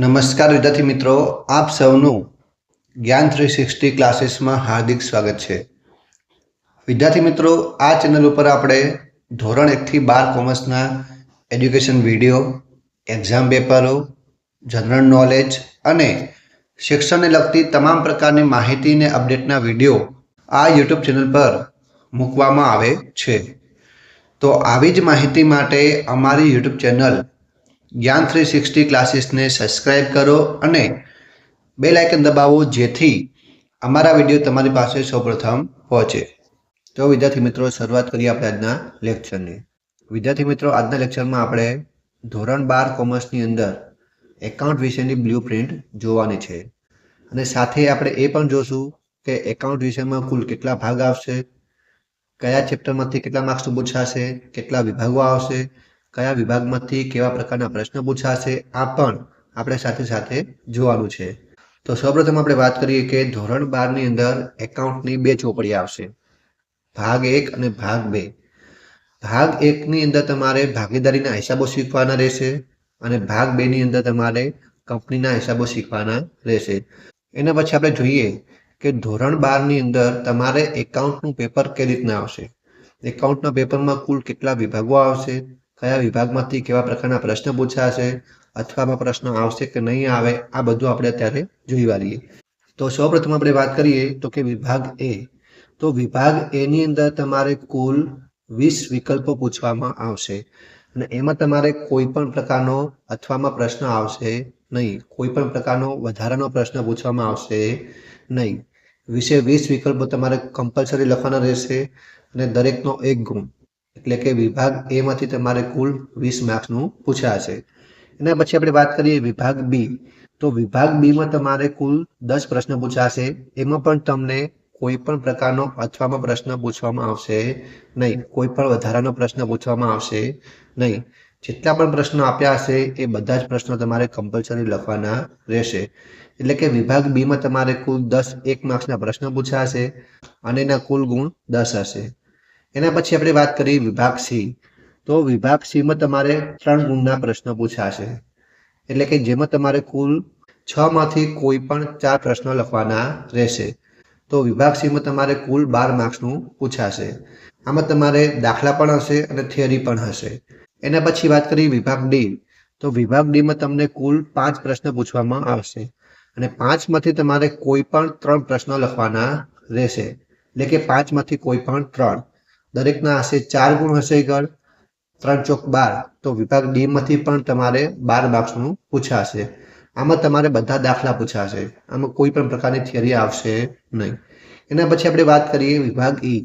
નમસ્કાર વિદ્યાર્થી મિત્રો, આપ સૌનું જ્ઞાન 360 ક્લાસીસમાં હાર્દિક સ્વાગત છે. વિદ્યાર્થી મિત્રો, આ ચેનલ ઉપર આપણે ધોરણ 1 થી 12 કોમર્સના એજ્યુકેશન વિડીયો, એક્ઝામ પેપરો, જનરલ નોલેજ અને શિક્ષણને લગતી તમામ પ્રકારની માહિતી અને અપડેટના વિડીયો આ યુટ્યુબ ચેનલ પર મૂકવામાં આવે છે. તો આવી જ માહિતી માટે અમારી યુટ્યુબ ચેનલ જ્ઞાન 360 ક્લાસીસને સબસ્ક્રાઇબ કરો અને બેલ આઇકન દબાવો, જેથી અમારા વિડીયો તમારી પાસે સૌપ્રથમ પહોંચે. તો વિદ્યાર્થી મિત્રો, શરૂઆત કરીએ આપણે આજના લેક્ચરની. વિદ્યાર્થી મિત્રો, આજના લેક્ચરમાં આપણે ધોરણ 12 કોમર્સની અંદર એકાઉન્ટ વિશેની બ્લુ પ્રિન્ટ જોવાની છે અને સાથે આપણે એ પણ જોશું કે એકાઉન્ટ વિષયમાં કુલ કેટલા ભાગ આવશે, કયા ચેપ્ટરમાંથી કેટલા માર્ક્સનું પૂછાશે, કેટલા વિભાગો આવશે, કયા વિભાગમાંથી કેવા પ્રકારના પ્રશ્ન પૂછાશે, આ પણ આપણે સાથે સાથે જોવાનું છે. તો સૌપ્રથમ આપણે વાત કરીએ કે ધોરણ 12 ની અંદર એકાઉન્ટની બે ચોપડી આવશે, ભાગ 1 અને ભાગ 2. ભાગ 1 ની અંદર તમારે ભાગીદારીના હિસાબો શીખવાના રહેશે અને ભાગ 2 ની અંદર તમારે કંપનીના હિસાબો શીખવાના રહેશે. એના પછી આપણે જોઈએ કે ધોરણ 12 ની અંદર તમારે એકાઉન્ટનું પેપર કેવી રીતના આવશે, એકાઉન્ટના પેપરમાં કુલ કેટલા વિભાગો આવશે, કયા વિભાગમાંથી કેવા પ્રકારના પ્રશ્ન પૂછાશે, અથવામાં પ્રશ્ન આવશે કે નહીં આવે, આ બધું આપણે અત્યારે જોઈ લઈએ. તો સૌપ્રથમ આપણે વાત કરીએ તો કે વિભાગ એ. તો વિભાગ એ ની અંદર તમારે કુલ 20 વિકલ્પો પૂછવામાં આવશે અને એમાં તમારે કોઈ પણ પ્રકારનો અથવામાં પ્રશ્ન આવશે નહીં, કોઈ પણ પ્રકારનો વધારાનો પ્રશ્ન પૂછવામાં આવશે નહીં. 20 વિકલ્પો તમારે કમ્પલસરી લખવાના રહેશે અને દરેકનો 1 ગુણ, એટલે કે વિભાગ એ માંથી તમારે કુલ 20 માર્ક્સનું પૂછાશે. એના પછી આપણે વાત કરીએ વિભાગ બી. તો વિભાગ બી માં તમારે કુલ 10 પ્રશ્ન પૂછાશે. એમાં પણ તમને કોઈ પણ પ્રકારનો અથવામાં પ્રશ્ન પૂછવામાં આવશે નહીં, કોઈ પણ વધારાનો પ્રશ્ન પૂછવામાં આવશે નહીં. જેટલા પણ પ્રશ્નો આપ્યા હશે એ બધા જ પ્રશ્નો તમારે કમ્પલસરી લખવાના રહેશે. એટલે કે વિભાગ બી માં તમારે કુલ 10 1 માર્ક્સના પ્રશ્ન પૂછાશે અને એના કુલ ગુણ 10 હશે. એના પછી આપણે વાત કરીએ વિભાગ સી. તો વિભાગ સી માં તમારે 3 ગુણના પ્રશ્ન પૂછાશે, એટલે કે જેમાં તમારે કુલ 6 માંથી કોઈ પણ 4 પ્રશ્નો લખવાના રહેશે. તો વિભાગ સી માં તમારે કુલ 12 માર્ક્સનું પૂછાશે. આમાં તમારે દાખલા પણ હશે અને થિયરી પણ હશે. એના પછી વાત કરીએ વિભાગ ડી. તો વિભાગ ડી માં તમને કુલ 5 પ્રશ્ન પૂછવામાં આવશે અને 5 માંથી તમારે કોઈ પણ 3 પ્રશ્નો લખવાના રહેશે, એટલે કે 5 માંથી કોઈ પણ 3. દરેકના હશે 4 ગુણ હશે, 3 ચોક 12. તો વિભાગ ડી માંથી પણ તમારે 12 માર્ક્સનું પૂછાશે. આમાં તમારે બધા દાખલા પૂછાશે, આમાં કોઈ પણ પ્રકારની થિયરી આવશે નહીં. એના પછી આપણે વાત કરીએ વિભાગ ઈ.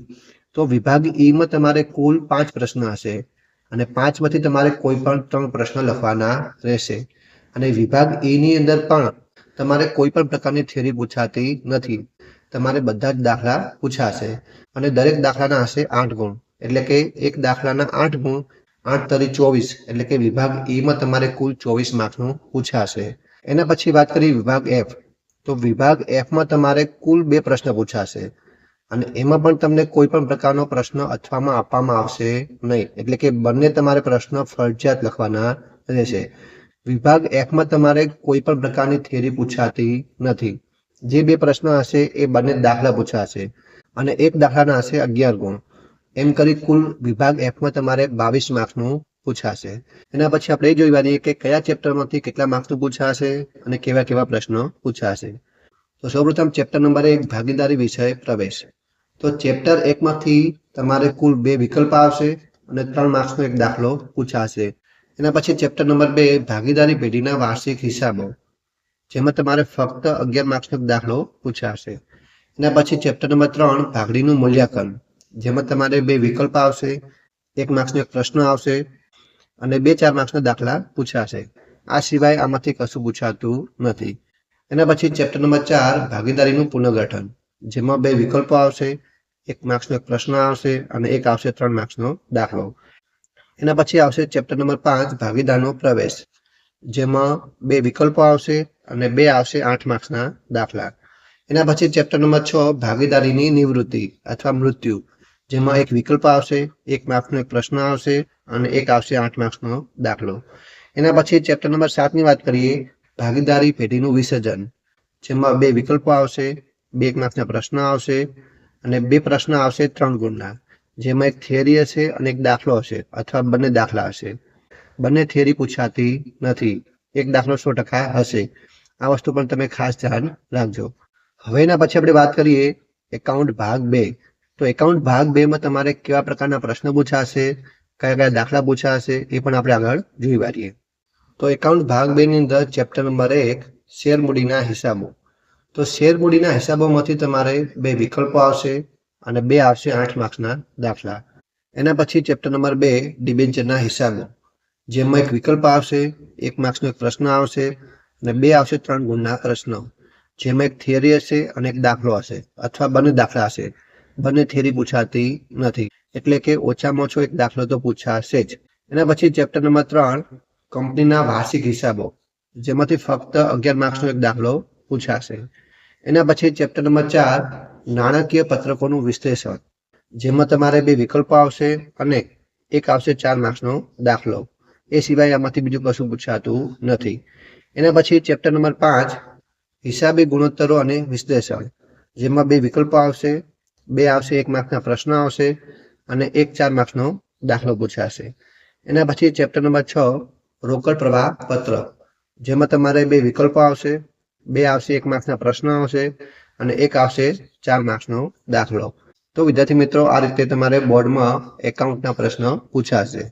તો વિભાગ ઈ માં તમારે કુલ 5 પ્રશ્ન હશે અને 5 માંથી તમારે કોઈ પણ 3 પ્રશ્ન લખવાના રહેશે. અને વિભાગ ઈ ની અંદર પણ તમારે કોઈ પણ પ્રકારની થિયરી પૂછાતી નથી, તમારે બધા જ દાખલા પૂછાશે અને દરેક દાખલાના હશે 8 ગુણ, એટલે કે એક દાખલાના 8 ગુણ, 8 તરી 24, એટલે કે વિભાગ ઈ માં તમારે કુલ 24 માર્ક્સનું પૂછાશે. એના પછી વાત કરીએ વિભાગ એફ. તો વિભાગ એફ માં તમારે કુલ 2 પ્રશ્ન પૂછાશે અને એમાં પણ તમને કોઈ પણ પ્રકારનો પ્રશ્ન અથવામાં આપવામાં આવશે નહીં, એટલે કે બંને તમારે પ્રશ્ન ફરજિયાત લખવાના રહેશે. વિભાગ એફ માં તમારે કોઈ પણ પ્રકારની થિયરી પૂછાતી નથી. જે 2 પ્રશ્ન હશે એ બંને દાખલા પૂછાશે અને એક દાખલાના હશે 11 ગુણ. એમ કરી કુલ વિભાગ એફ માં તમારે 22 માર્ક્સનું પૂછાશે. એના પછી આપણે એ જોઈ લઈએ કે કયા ચેપ્ટરમાંથી કેટલા માર્ક્સનું પૂછાશે અને કેવા કેવા પ્રશ્નો પૂછાશે. તો સૌપ્રથમ ચેપ્ટર નંબર 1, ભાગીદારી વિષય પ્રવેશ. તો ચેપ્ટર 1 માંથી તમારે કુલ 2 વિકલ્પ આવશે અને 3 માર્ક્સનો એક દાખલો પૂછાશે. એના પછી ચેપ્ટર નંબર 2, ભાગીદારી પેઢીના વાર્ષિક હિસાબો, જેમાં તમારે ફક્ત 11 માર્ક્સનો એક દાખલો પૂછાશે. એના પછી ચેપ્ટર નંબર 3, ભાગડીનું મૂલ્યાંકન, જેમાં તમારે 2 વિકલ્પ આવશે, 1 માર્ક્સનો એક પ્રશ્ન આવશે અને 2-4 માર્ક્સના દાખલા પૂછાશે. આ સિવાય આમાંથી કશું પૂછાતું નથી. એના પછી ચેપ્ટર નંબર 4, ભાગીદારીનું પુનર્ગઠન, જેમાં 2 વિકલ્પો આવશે, 1 માર્ક્સનો એક પ્રશ્ન આવશે અને એક આવશે 3 માર્ક્સનો દાખલો. એના પછી આવશે ચેપ્ટર નંબર 5, ભાગીદારનો પ્રવેશ, જેમાં 2 વિકલ્પો આવશે અને 2 આવશે 8 માર્ક્સના દાખલા. એના પછી ચેપ્ટર નંબર 6, ભાગીદારીની નિવૃત્તિ અથવા મૃત્યુ, જેમાં 1 વિકલ્પ આવશે, 1 માર્ક્સનો એક પ્રશ્ન આવશે અને એક આવશે 8 માર્ક્સનો દાખલો. એના પછી ચેપ્ટર નંબર 7 ની વાત કરીએ ભાગીદારી પેઢીનું વિસર્જન, જેમાં 2 વિકલ્પો આવશે, 2 1 માર્ક્સના પ્રશ્ન આવશે અને 2 પ્રશ્ન આવશે 3 ગુણના, જેમાં એક થિયરી હશે અને એક દાખલો હશે અથવા બંને દાખલા હશે. બંને થિયરી પૂછાતી નથી, એક દાખલો 100% હશે. આ વસ્તુ પણ તમે ખાસ ધ્યાન રાખજો. હવે એના પછી આપણે વાત કરીએ એકાઉન્ટ ભાગ 2. તો એકાઉન્ટ ભાગ 2 માં તમારે કેવા પ્રકારના પ્રશ્ન પૂછાશે, કયા કયા દાખલા પૂછાશે એ પણ આપણે આગળ જોઈ વાળીએ. તો એકાઉન્ટ ભાગ 2 ની અંદર ચેપ્ટર નંબર 1 શેર મૂડીના હિસાબો. તો શેર મૂડીના હિસાબોમાંથી તમારે 2 વિકલ્પો આવશે અને 2 આવશે 8 માર્ક્સના દાખલા. એના પછી ચેપ્ટર નંબર 2 ડિબેન્ચરના હિસાબો, જેમાં એક વિકલ્પ આવશે, 1 માર્ક્સનો એક પ્રશ્ન આવશે અને 2 આવશે 3 ગુણના પ્રશ્નો, જેમાં એક થિયરી હશે અને એક દાખલો હશે અથવા બંને દાખલા હશે. બંને થિયરી પૂછાતી નથી, એટલે કે ઓછામાં ઓછો એક દાખલો તો પૂછાશે જ. એના પછી ચેપ્ટર નંબર 3 કંપનીના વાર્ષિક હિસાબો, જેમાંથી ફક્ત 11 માર્ક્સનો એક દાખલો પૂછાશે. એના પછી ચેપ્ટર નંબર 4 નાણાકીય પત્રકોનું વિશ્લેષણ, જેમાં તમારે 2 વિકલ્પો આવશે અને એક આવશે 4 માર્ક્સનો દાખલો. એ સિવાય આમાંથી બીજું કશું પૂછાતું નથી. એના પછી ચેપ્ટર નંબર 5 હિસાબી ગુણોત્તરો અને વિશ્લેષણ, જેમાં 2 વિકલ્પો આવશે, 2 આવશે 1 માર્ક્સના પ્રશ્ન આવશે અને એક 4 માર્ક્સનો દાખલો પૂછાશે. એના પછી ચેપ્ટર નંબર 6 રોકડ પ્રવાહ પત્ર, જેમાં તમારે 2 વિકલ્પો આવશે, 2 આવશે 1 માર્ક્સના પ્રશ્ન આવશે અને એક આવશે 4 માર્ક્સનો દાખલો. તો વિદ્યાર્થી મિત્રો, આ રીતે તમારે બોર્ડમાં એકાઉન્ટના પ્રશ્ન પૂછાશે.